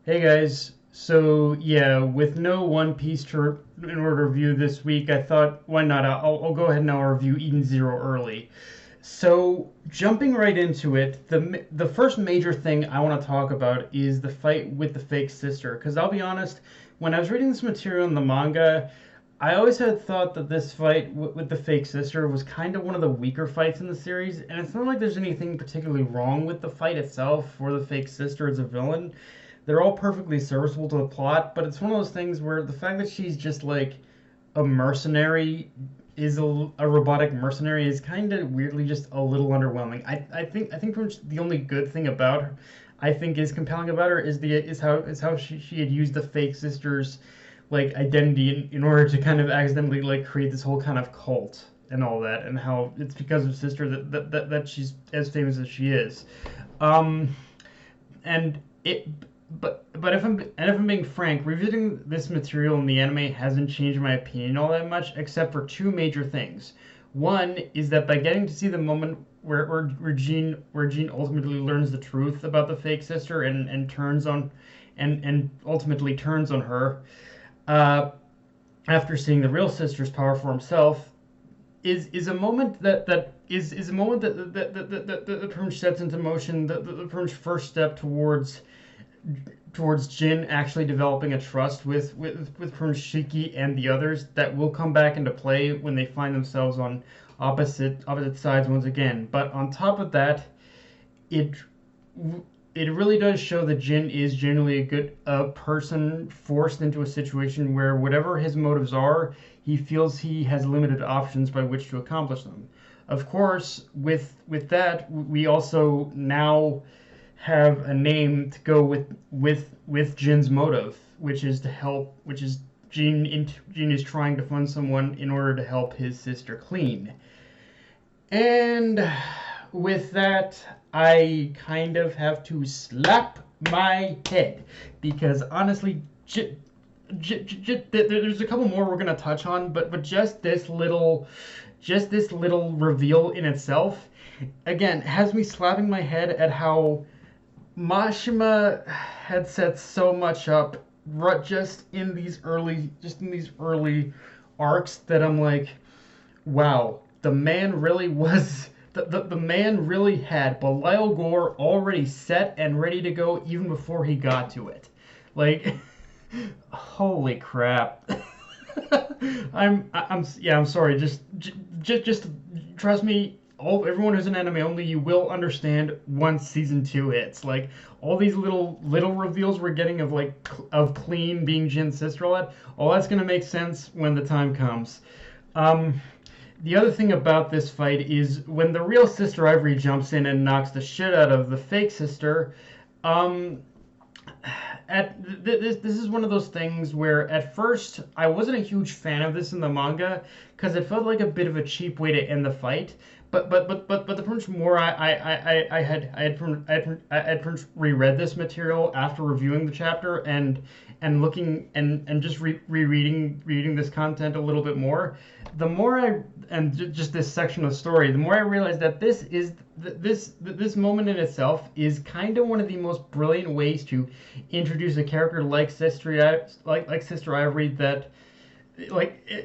Hey guys, so yeah, with no One Piece in order to review this week, I thought why not? I'll go ahead and I'll review Eden Zero early. So jumping right into it, the first major thing I want to talk about is the fight with the fake sister. Because I'll be honest, when I was reading this material in the manga, I always had thought that this fight with the fake sister was kind of one of the weaker fights in the series, and it's not like there's anything particularly wrong with the fight itself or the fake sister as a villain. They're all perfectly serviceable to the plot, but it's one of those things where the fact that she's just like a mercenary is a robotic mercenary is kind of weirdly just a little underwhelming. I think pretty much the only good thing about her I think is compelling about her is how she had used the fake sister's like identity in order to kind of accidentally like create this whole kind of cult and all that, and how it's because of sister that she's as famous as she is. Um, and it but if I'm being frank, revisiting this material in the anime hasn't changed my opinion all that much, except for two major things. One is that by getting to see the moment where Jean ultimately learns the truth about the fake sister and turns on and ultimately turns on her, uh, after seeing the real sister's power for himself, is a moment that is a moment that the Prince sets into motion the Prince first step towards Jin actually developing a trust with Prince Shiki and the others that will come back into play when they find themselves on opposite sides once again. But on top of that, it it really does show that Jin is generally a good person forced into a situation where whatever his motives are, he feels he has limited options by which to accomplish them. Of course, with that, we also now have a name to go with Jin's motive, which is to help, which is Jin is trying to fund someone in order to help his sister clean. And with that, I kind of have to slap my head because honestly, there's a couple more we're gonna touch on, but just this little reveal in itself, again, has me slapping my head at how Mashima had set so much up just in these early arcs that I'm like, wow, the man really was the man really had Belial Gore already set and ready to go even before he got to it. Like, holy crap. I'm sorry. Just trust me. Everyone who's an anime only, you will understand once season two hits. Like all these little reveals we're getting of Clean being Jin's sister, all that's gonna make sense when the time comes. Um, the other thing about this fight is when the real Sister Ivry jumps in and knocks the shit out of the fake sister. Um, this is one of those things where at first I wasn't a huge fan of this in the manga because it felt like a bit of a cheap way to end the fight. But the first more I had reread this material after reviewing the chapter and looking and just reading this content a little bit more, the more just this section of the story, the more I realized that this moment in itself is kind of one of the most brilliant ways to introduce a character like Sister Ivory that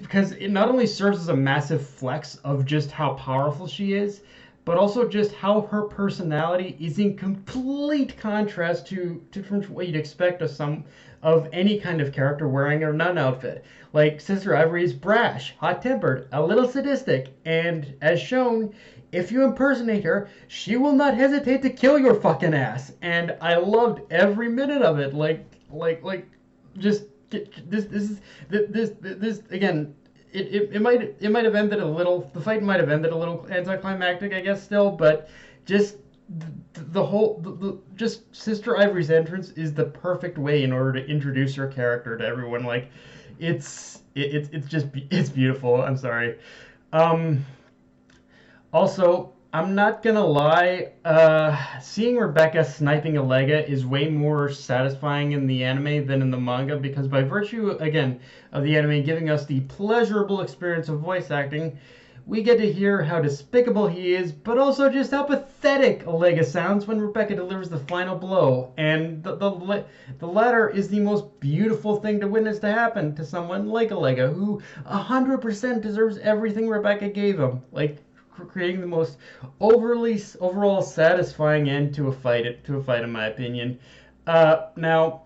because it not only serves as a massive flex of just how powerful she is, but also just how her personality is in complete contrast to from what you'd expect of any kind of character wearing a nun outfit. Like Sister Ivory is brash, hot-tempered, a little sadistic, and as shown, if you impersonate her, she will not hesitate to kill your fucking ass. And I loved every minute of it. Just this again. It might have ended a little. The fight might have ended a little anticlimactic, I guess. Still, but just just Sister Ivory's entrance is the perfect way in order to introduce her character to everyone. Like, it's beautiful. I'm sorry. Um, Also, I'm not gonna lie, seeing Rebecca sniping Allega is way more satisfying in the anime than in the manga because by virtue, again, of the anime giving us the pleasurable experience of voice acting, we get to hear how despicable he is, but also just how pathetic Allega sounds when Rebecca delivers the final blow. And the latter is the most beautiful thing to witness to happen to someone like Allega, who 100% deserves everything Rebecca gave him. Like, creating the most overall satisfying end to a fight, in my opinion. Now,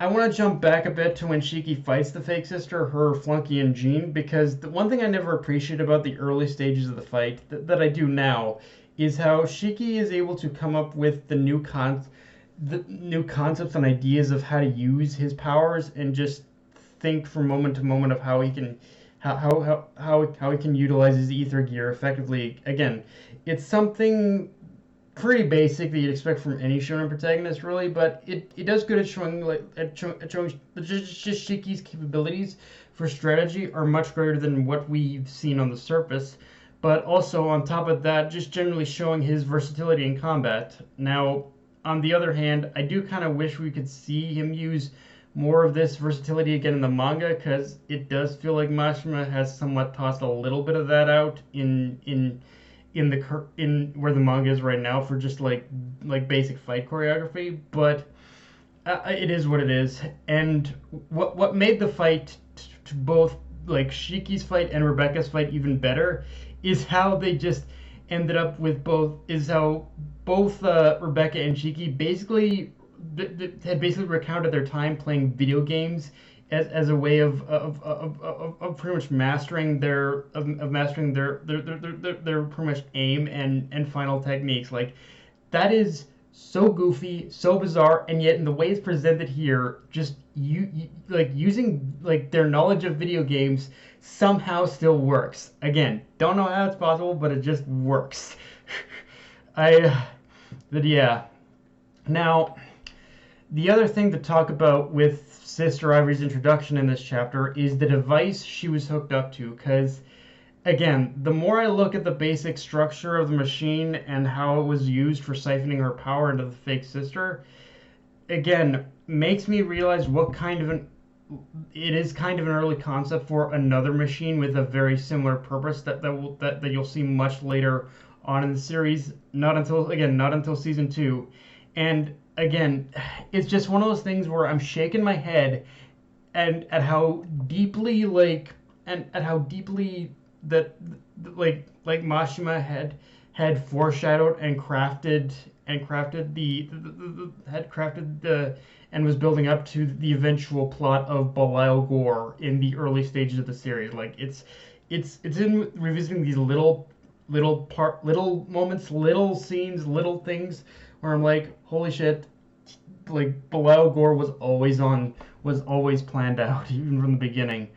I want to jump back a bit to when Shiki fights the fake sister, her flunky, and Jean, because the one thing I never appreciated about the early stages of the fight that I do now is how Shiki is able to come up with the new concepts and ideas of how to use his powers, and just think from moment to moment of how he can how he can utilize his ether gear effectively. Again, it's something pretty basic that you'd expect from any shonen protagonist, really, but it does good at showing just Shiki's capabilities for strategy are much greater than what we've seen on the surface, but also on top of that, just generally showing his versatility in combat. Now, on the other hand, I do kind of wish we could see him use more of this versatility again in the manga, because it does feel like Mashima has somewhat tossed a little bit of that out in where the manga is right now for just like basic fight choreography, but it is what it is. And what made the fight to both like Shiki's fight and Rebecca's fight even better is how they just ended up with both Rebecca and Shiki basically had basically recounted their time playing video games as a way of pretty much mastering their pretty much aim and final techniques. Like, that is so goofy, so bizarre, and yet in the way it's presented here, just you like using like their knowledge of video games somehow still works. Again, don't know how it's possible, but it just works. But yeah. Now, the other thing to talk about with Sister Ivy's introduction in this chapter is the device she was hooked up to, because, again, the more I look at the basic structure of the machine and how it was used for siphoning her power into the fake sister, again, makes me realize it is kind of an early concept for another machine with a very similar purpose that you'll see much later on in the series, not until season 2. And again, it's just one of those things where I'm shaking my head and at how deeply that Mashima had foreshadowed and crafted and was building up to the eventual plot of Belial Gore in the early stages of the series. Like, it's in revisiting these little moments, little scenes, little things where I'm like, holy shit, like Belial Gore was always planned out even from the beginning.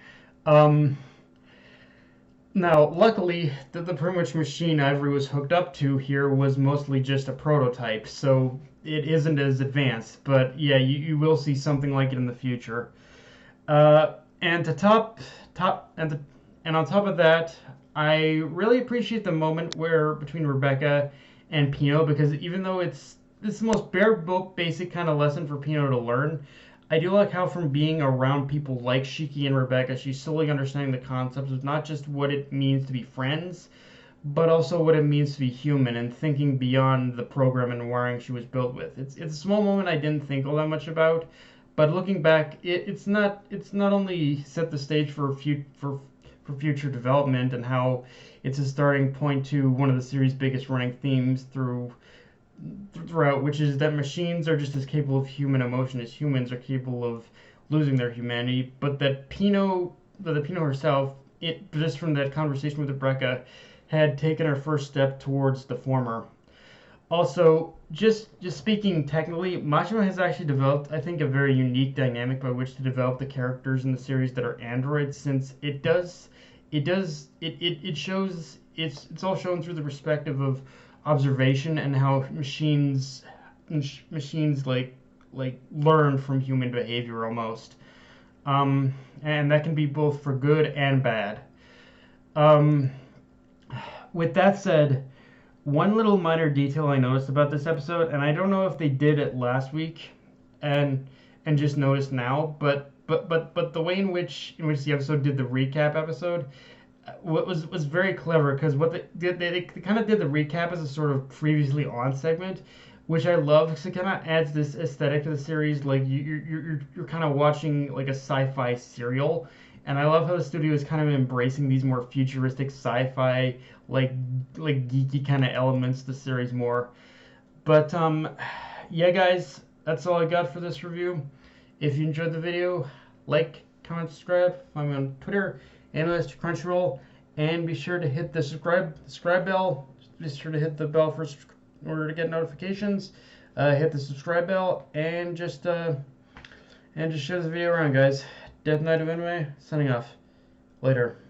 Now, luckily, the pretty much machine Ivory was hooked up to here was mostly just a prototype, so it isn't as advanced. But yeah, you will see something like it in the future. And on top of that, I really appreciate the moment where between Rebecca and Pino, because even though it's the most basic kind of lesson for Pino to learn, I do like how from being around people like Shiki and Rebecca, she's slowly understanding the concepts of not just what it means to be friends, but also what it means to be human, and thinking beyond the program and wiring she was built with. It's a small moment I didn't think all that much about, but looking back, it's not only set the stage for future development, and how it's a starting point to one of the series' biggest running themes throughout, which is that machines are just as capable of human emotion as humans are capable of losing their humanity, but that Pino herself, just from that conversation with Rebecca, had taken her first step towards the former. Also, just speaking technically, Mashima has actually developed, I think, a very unique dynamic by which to develop the characters in the series that are androids, since it shows it's all shown through the perspective of observation and how machines like learn from human behavior almost, and that can be both for good and bad. With that said, one little minor detail I noticed about this episode, and I don't know if they did it last week and just noticed now, but the way in which the episode did the recap episode, what was very clever because what they did, they kind of did the recap as a sort of previously on segment, which I love because it kind of adds this aesthetic to the series. Like you're kind of watching like a sci-fi serial, and I love how the studio is kind of embracing these more futuristic sci-fi, like geeky kind of elements to the series more. But yeah, guys, that's all I got for this review. If you enjoyed the video, like, comment, subscribe. Find me on Twitter and Mr. Crunchyroll, and be sure to hit the subscribe bell. Be sure to hit the bell for in order to get notifications. Hit the subscribe bell and just share this video around, guys. Death Knight of Anime signing off. Later.